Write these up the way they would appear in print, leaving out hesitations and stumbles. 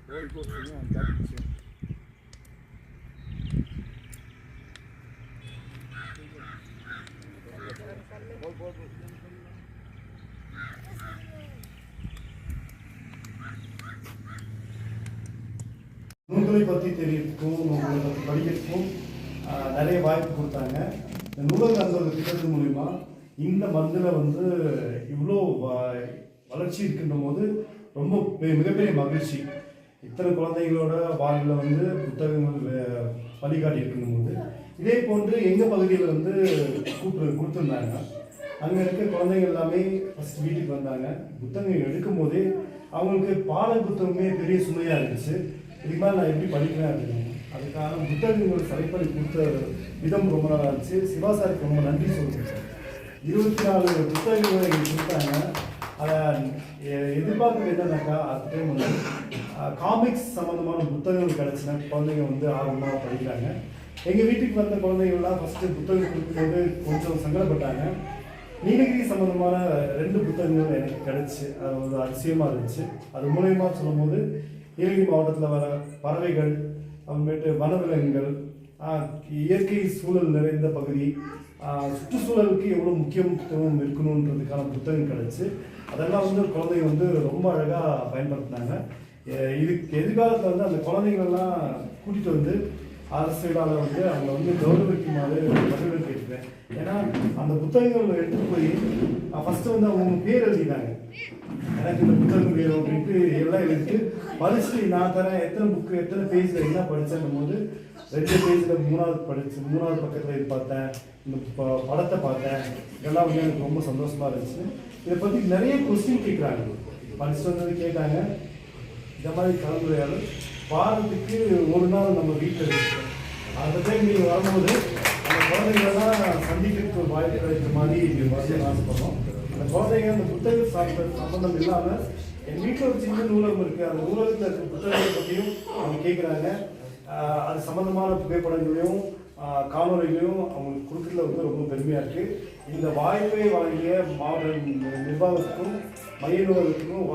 நூல்களை பற்றி தெரியறதுக்கும் நூல்களை பற்றி படிக்கிறதுக்கும் நிறைய வாய்ப்பு கொடுத்தாங்க. இந்த நூலக அன்பர்கள் திட்டத்தின் மூலிமா இந்த மந்தில் வந்து இவ்வளோ வளர்ச்சி இருக்கின்ற போது ரொம்ப மிகப்பெரிய மகிழ்ச்சி. இத்தனை குழந்தைகளோட வாழ்வில் வந்து புத்தகங்கள் வழிகாட்டி இருக்கின்ற போது இதே போன்று எங்கள் பகுதியில் வந்து கொடுத்துருந்தாங்க. அங்கே இருக்க குழந்தைங்க எல்லாமே ஃபஸ்ட் வீட்டுக்கு வந்தாங்க. புத்தகம் எடுக்கும் போதே அவங்களுக்கு பாட புத்தகமே பெரிய சுமையாக இருந்துச்சு. இதுக்கு மேலே நான் எப்படி படிக்கிறேன் அப்படின்னு அதுக்கான புத்தகங்கள் செலக்ட் கொடுத்த விதம் ரொம்ப நல்லா இருந்துச்சு. சிவா சாருக்கு ரொம்ப நன்றி சொல்லுங்கள் சார். 24 புத்தகங்களை எங்களுக்கு கொடுத்தாங்க. அதை எதிர்பார்க்குறது என்னன்னாக்கா அது டைம் வந்து காமிக்ஸ் சம்மந்தமான புத்தகங்கள் கிடச்சினா குழந்தைங்க வந்து ஆர்வமாக படிக்கிறாங்க. எங்கள் வீட்டுக்கு வந்த குழந்தைங்கள்லாம் ஃபஸ்ட்டு புத்தகம் கொடுக்கும்போது கொஞ்சம் சங்கடப்பட்டாங்க. நீலகிரி சம்மந்தமான 2 புத்தகங்கள் எனக்கு கிடச்சி அது ஒரு அதிசயமாக இருந்துச்சு. அது மூலயமா சொல்லும்போது நீலகிரி மாவட்டத்தில் வர பறவைகள், அப்புறமேட்டு வனவிலங்குகள், இயற்கை சூழல் நிறைந்த பகுதி, சுற்றுச்சூழலுக்கு எவ்வளோ முக்கியத்துவம் இருக்கணுன்றதுக்கான புத்தகம் கிடச்சி அதெல்லாம் வந்து குழந்தைங்க வந்து ரொம்ப அழகாக பயன்படுத்தினாங்க. இதுக்கு எதிர்காலத்தில் வந்து அந்த குழந்தைங்களெல்லாம் கூட்டிகிட்டு வந்து அரசியலால் வந்து அவங்க வந்து கௌரவிக்குமாறு பதிவு கேட்டுக்கிறேன். ஏன்னா அந்த புத்தகங்கள் எடுத்துகிட்டு போய் ஃபஸ்ட்டு வந்து அவங்க பேர் எழுதினாங்க. எனக்கு இந்த புத்தகம் வேணும் அப்படின்ட்டு எல்லாம் எழுதிட்டு படிச்சுட்டு நான் தரேன் எத்தனை புக்கு எத்தனை பேஜில் என்ன படித்தேன் போது 2 பேஜில் 3வது பக்கத்தில் இது பார்த்தேன், இந்த படத்தை பார்த்தேன். இதெல்லாம் வந்து எனக்கு ரொம்ப சந்தோஷமாக இருந்துச்சு. இதை பற்றி நிறைய கொஸ்டின் கேட்குறாங்க. படிச்சுட்டு வந்தது கேட்டாங்க. இந்த மாதிரி கலந்துரையாடல் வாரத்துக்கு ஒரு நாள் நம்ம வீட்டில் இருக்கோம். அந்த டைம் நீங்கள் வரும்போது அந்த குழந்தைங்களெல்லாம் சந்திக்கிறதுக்கு ஒரு வாய்ப்பு கிடைக்கிற மாதிரி வசதி ஆசைப்படுறோம். அந்த குழந்தைங்க அந்த புத்தக சம்பந்தம் இல்லாமல் என் வீட்டில் ஒரு சின்ன நூலகம் இருக்குது. அந்த நூலகத்தில் இருக்கிற புத்தகங்களை பற்றியும் அவங்க கேட்குறாங்க. அது சம்மந்தமான புகைப்படங்களையும் காணொலிகளையும் அவங்களுக்கு கொடுக்கறதுல வந்து ரொம்ப பெருமையாக இருக்குது. இந்த வாய்ப்பை வழங்கிய மாவட்ட நிர்வாகத்துக்கும் மைய நூலகத்துக்கும்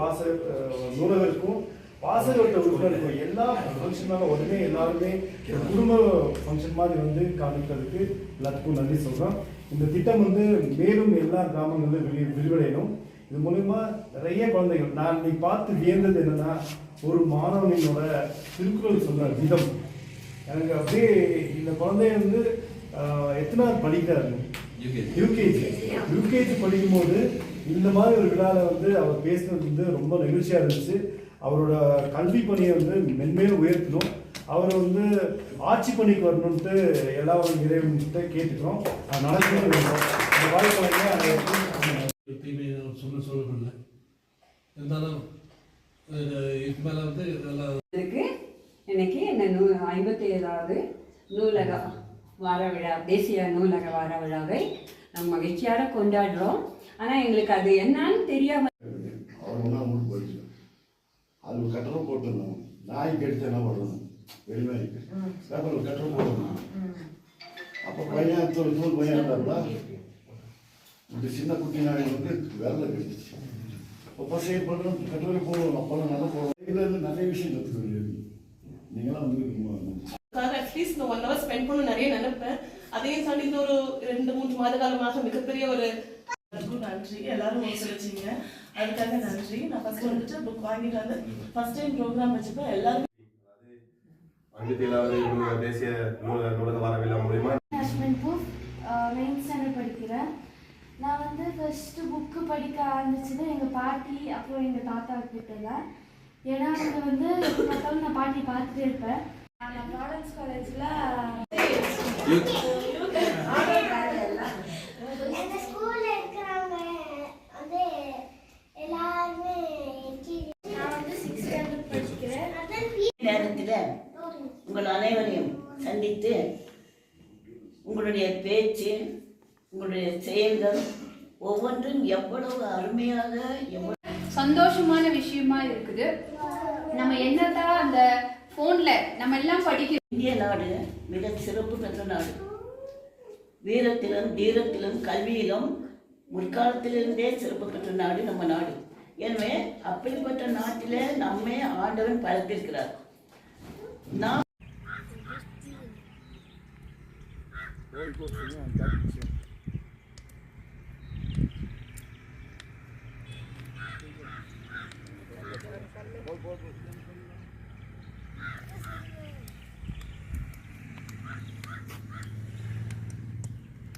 நூலகருக்கும் வாசகர்கிட்ட உறுப்பினருக்கும் எல்லா ஃபங்க்ஷனாலும் உடனே எல்லாருமே குடும்ப ஃபங்க்ஷன் மாதிரி வந்து காணிக்கிறதுக்கு எல்லாத்துக்கும் நன்றி சொல்கிறோம். இந்த திட்டம் வந்து மேலும் எல்லா கிராமங்களிலும் விரிவடையணும். இது மூலமா நிறைய குழந்தைகள் நான் இன்னைக்கு பார்த்து வியந்தது என்னன்னா ஒரு மாணவனோட திருக்குறள் சொல்ற விதம் எனக்கு அப்படியே இந்த குழந்தைய வந்து எத்தனாவது படிக்கிறாரு யூகேஜி படிக்கும்போது இந்த மாதிரி ஒரு விழாவில் வந்து அவர் பேசுனது வந்து ரொம்ப நெகிழ்ச்சியாக இருந்துச்சு. அவரோட கல்வி பணியை வந்து மென்மேலும் உயர்த்தணும். அவர் வந்து ஆட்சி பணிக்கு வரணுன்ட்டு எல்லா இறைவன்கிட்ட கேட்டுக்கிறோம். அது நடக்கணும். இந்த வாய்ப்பு எப்பயுமே சொல்லப்படல இருந்தாலும் இதுக்கு மேலே வந்து நல்லா இன்னைக்கு இந்த 57வது நூலக வார விழா, தேசிய நூலக வார விழாவை நம்ம மகிழ்ச்சியாக கொண்டாடுறோம். ஆனால் எங்களுக்கு அது என்னன்னு தெரியாமல் அது ஒரு கட்டணம் போட்டுருந்தோம். நாய்க்கு எடுத்து என்ன பண்ணணும் வெளிநாய் பேப்பரில் கட்டணம் போட்டுருந்தோம். அப்போ பையன் தூள் பையன் இருந்தாப்புல இந்த சின்ன குட்டி நாய் வந்து வேலை கிடைச்சிச்சு. அப்போ செயல் பண்ணுறோம் கட்டுரைக்கு போகணும். அப்போல்லாம் நல்லா போகணும். இதில் நிறைய விஷயம் கற்றுக்க வேண்டியது. நீங்களாம் வந்து அட்லீஸ்ட் இந்த 1 hour ஸ்பெண்ட் பண்ண நிறைய நினைப்பேன். அதையும் தாண்டி இந்த ஒரு 2-3 மாத காலமாக மிகப்பெரிய ஒரு நன்றி. எல்லாரும் ஒத்துழைச்சிங்க, அதுக்காக நன்றி. நான் ஃபர்ஸ்ட் வந்துட்டு புக் வாங்கிட்டு வந்து ஃபர்ஸ்ட் டைம் ப்ரோக்ராம் வச்சுப்பேன். எல்லாரும் தேசிய நூலக வார விழா மூலமா 9th ஸ்டாண்டர்ட் படிக்கிறேன். நான் வந்து ஃபர்ஸ்ட்டு புக்கு படிக்க ஆரம்பிச்சது எங்கள் பாட்டி அப்புறம் எங்கள் தாத்தா கிட்ட தான். ஏன்னா அவங்க வந்து பார்த்தாலும் நான் பாட்டி பார்த்துட்டே இருப்பேன். நான் ப்ராடக்ட்ஸ் காலேஜில் எங்கள் ஸ்கூலில் இருக்கிறவங்க வந்து எல்லாருமே நான் வந்து 6th ஸ்டாண்டர்ட் படிக்கிறேன். நேரத்தில் உங்கள் அனைவரையும் சந்தித்து உங்களுடைய பேச்சு, உங்களுடைய செயல்கள் ஒவ்வொன்றும் எவ்வளவு அருமையாக சந்தோஷமான விஷயமா இருக்குது. நம்ம என்னதான் அந்த போன்ல நம்ம எல்லாம் படிக்கிறோம். இந்திய நாடு மிக சிறப்பு பெற்ற நாடு. வீரத்திலும் தீரத்திலும் கல்வியிலும் முற்காலத்திலிருந்தே சிறப்பு பெற்ற நாடு நம்ம நாடு. எனவே அப்படிப்பட்ட நாட்டிலே நம்மை ஆண்டவன் படைத்திருக்கிறார். நாம்